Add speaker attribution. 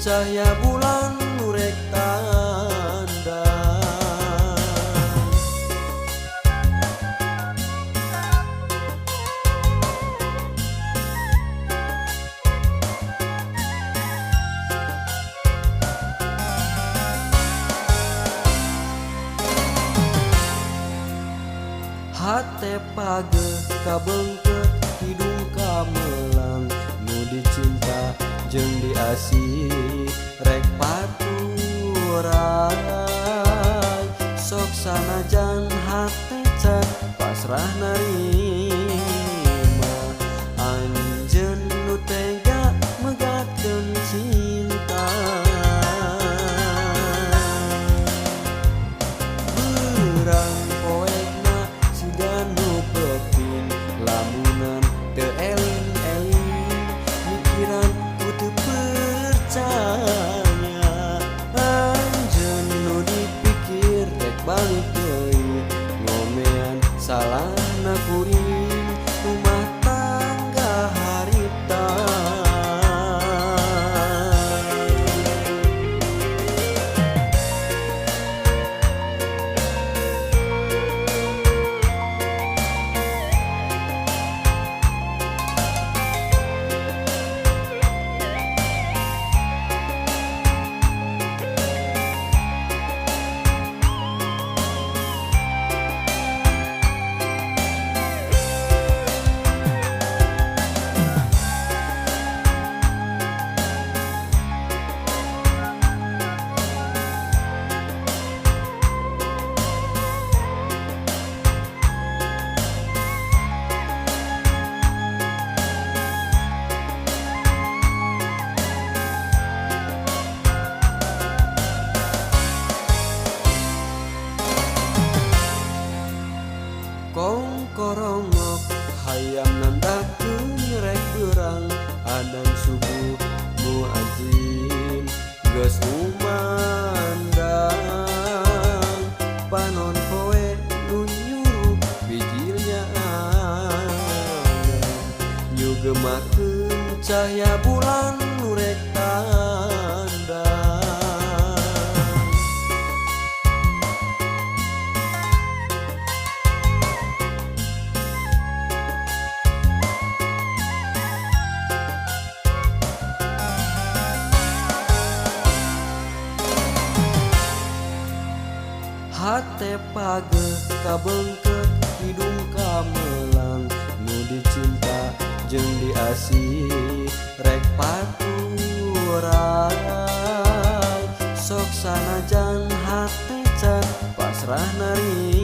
Speaker 1: cahya bulan nurek tanda. Hate page kabengket hidung kamelang nu dicinta jeung diasih rek paturai sok sanajan hate can pasrah narima anjeun nu tega megatkeun cinta. Berang poekna siga nu penting lamunan teu eling-eling mikiran teu percaya anjeun nu dipikir rek balik deui ngomean salahna kuring rumah tangga harita. Kongkorongok hayam nandakeun rek beurang adzan subuh muadzin geus umandang panon poe nu nyuruh bijilnya nyugemakeun cahya bulan nu rek tanda. Hate page kabengket hidung kamelang nu dicinta jeung diasih rek paturai sok sanajan hate can pasrah narima